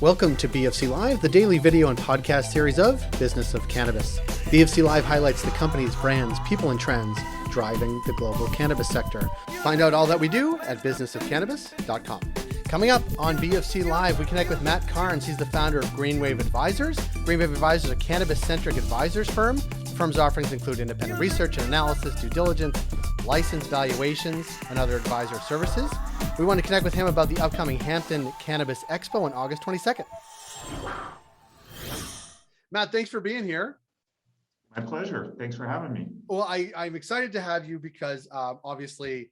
Welcome to BFC Live, the daily video and podcast series of Business of Cannabis. BFC Live highlights the companies, brands, people, and trends driving the global cannabis sector. Find out all that we do at businessofcannabis.com. Coming up on BFC Live, we connect with Matt Karnes. He's the founder of Greenwave Advisors. Greenwave Advisors is a cannabis-centric advisors firm. The firm's offerings include independent research and analysis, due diligence, license valuations, and other advisor services. We want to connect with him about the upcoming Hampton Cannabis Expo on August 22nd. Matt, thanks for being here. My pleasure. Thanks for having me. Well, I'm excited to have you because obviously,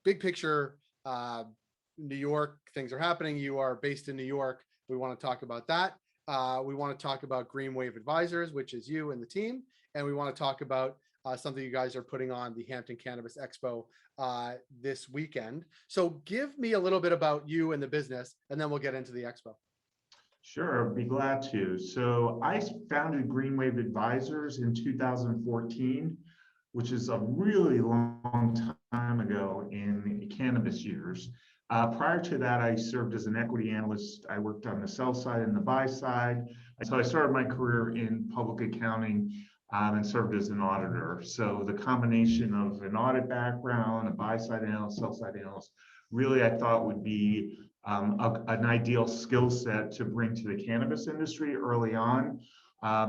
big picture, New York, things are happening. You are based in New York. We want to talk about that. We want to talk about Greenwave Advisors, which is you and the team. And we want to talk about something you guys are putting on, the Hampton Cannabis Expo this weekend. So give me a little bit about you and the business, and then we'll get into the expo. Sure, I'd be glad to. So I founded Greenwave Advisors in 2014, which is a really long time ago in cannabis years. Prior to that, I served as an equity analyst. I worked on the sell side and the buy side. So I started my career in public accounting and served as an auditor. So the combination of an audit background, a buy side analyst, sell side analyst, really I thought would be an ideal skill set to bring to the cannabis industry early on,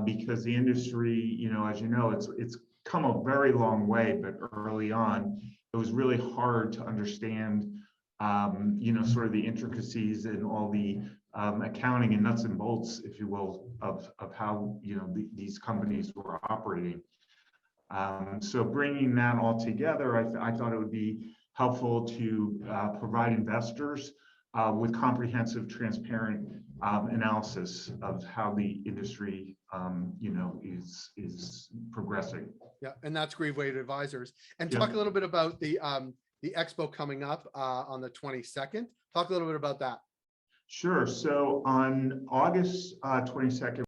because the industry, as you know, it's come a very long way, but early on, it was really hard to understand, sort of the intricacies and all the accounting and nuts and bolts, if you will, of how these companies were operating. So bringing that all together, I thought it would be helpful to provide investors with comprehensive, transparent analysis of how the industry, is progressing. Yeah, and that's Greenwave Advisors. And talk a little bit about the expo coming up on the 22nd. Talk a little bit about that. Sure. So on August 22nd,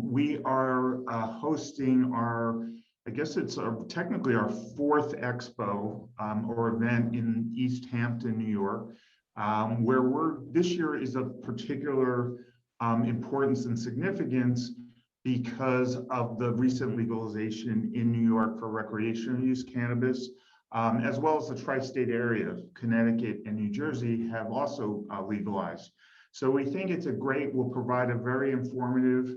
we are hosting technically our fourth expo or event in East Hampton, New York, where this year is of particular importance and significance because of the recent legalization in New York for recreational use cannabis, as well as the tri-state area. Connecticut and New Jersey have also legalized. So we think will provide a very informative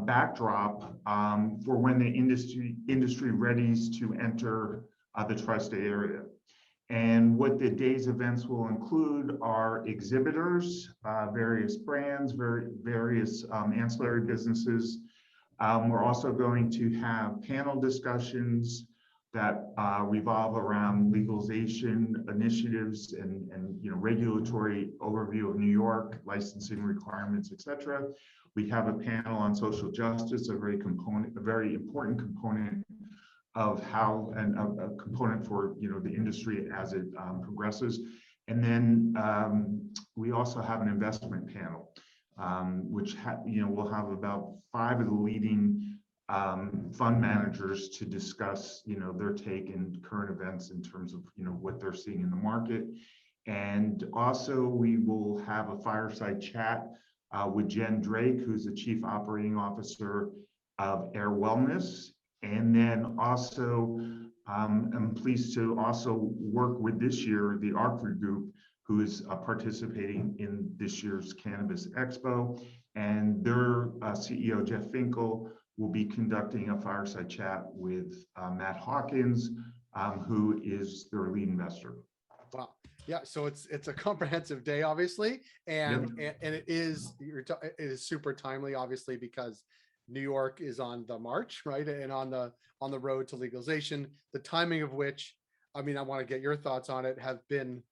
backdrop for when the industry readies to enter the tri-state area. And what the day's events will include are exhibitors, various brands, various ancillary businesses. We're also going to have panel discussions that revolve around legalization initiatives and regulatory overview of New York, licensing requirements, et cetera. We have a panel on social justice, a very important component of how, and a component for the industry as it progresses. And then we also have an investment panel, which we'll have about 5 of the leading fund managers to discuss their take in current events in terms of what they're seeing in the market. And also we will have a fireside chat with Jen Drake, who's the Chief Operating Officer of Air Wellness. And then also I'm pleased to also work with this year the ARC Group, who is participating in this year's Cannabis Expo, and their CEO Jeff Finkel will be conducting a fireside chat with Matt Hawkins, who is their lead investor. Wow. Yeah. So it's a comprehensive day, obviously. And it is super timely, obviously, because New York is on the march, right? And on the road to legalization, the timing of which, I want to get your thoughts on it, have been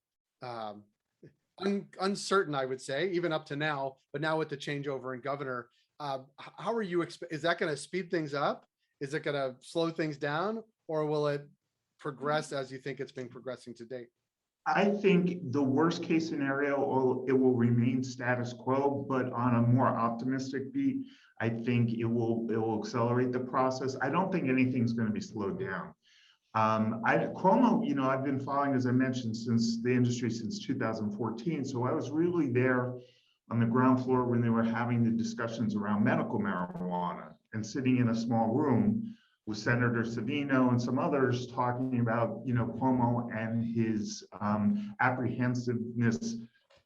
uncertain, I would say, even up to now, but now with the changeover in governor, how are you, is that going to speed things up? Is it going to slow things down, or will it progress as you think it's been progressing to date? I think the worst case scenario, it will remain status quo, but on a more optimistic beat, I think it will accelerate the process. I don't think anything's going to be slowed down. Cuomo, I've been following, as I mentioned, since the industry since 2014. So I was really there on the ground floor when they were having the discussions around medical marijuana and sitting in a small room with Senator Savino and some others talking about, Cuomo and his apprehensiveness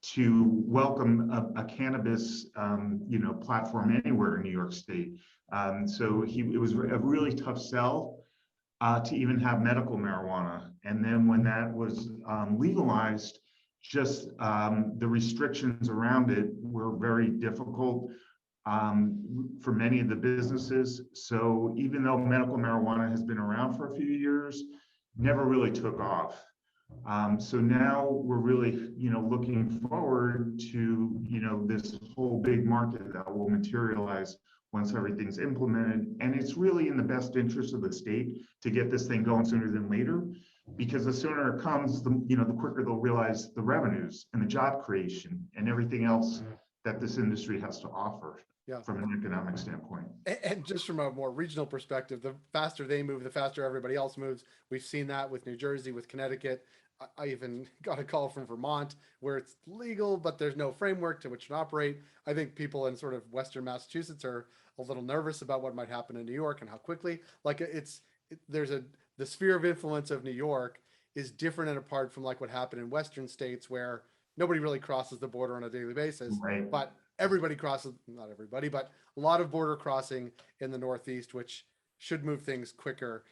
to welcome a cannabis, platform anywhere in New York State. So it was a really tough sell to even have medical marijuana. And then when that was legalized, just the restrictions around it were very difficult for many of the businesses. So even though medical marijuana has been around for a few years, never really took off. So now we're really, looking forward to, this whole big market that will materialize once everything's implemented. And it's really in the best interest of the state to get this thing going sooner than later, because the sooner it comes, the quicker they'll realize the revenues and the job creation and everything else that this industry has to offer. Yeah. From an economic standpoint. And just from a more regional perspective, the faster they move, the faster everybody else moves. We've seen that with New Jersey, with Connecticut. I even got a call from Vermont where it's legal, but there's no framework to which to operate. I think people in sort of Western Massachusetts are a little nervous about what might happen in New York and how quickly. Like the sphere of influence of New York is different and apart from like what happened in Western states where nobody really crosses the border on a daily basis, right. But everybody crosses, not everybody, but a lot of border crossing in the Northeast, which should move things quicker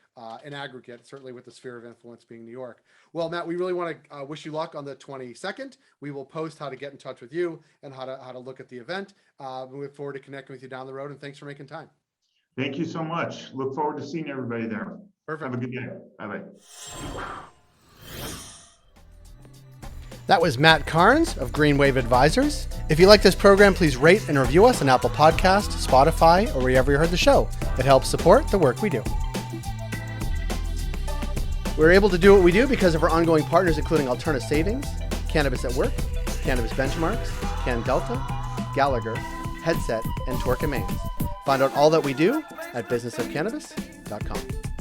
in aggregate, certainly with the sphere of influence being New York. Well, Matt, we really want to wish you luck on the 22nd. We will post how to get in touch with you and how to look at the event. We look forward to connecting with you down the road, and thanks for making time. Thank you so much. Look forward to seeing everybody there. Perfect. Have a good day. Bye-bye. That was Matt Karnes of Greenwave Advisors. If you like this program, please rate and review us on Apple Podcasts, Spotify, or wherever you heard the show. It helps support the work we do. We're able to do what we do because of our ongoing partners, including Alterna Savings, Cannabis at Work, Cannabis Benchmarks, Can Delta, Gallagher, Headset, and Torque & Mains. Find out all that we do at businessofcannabis.com.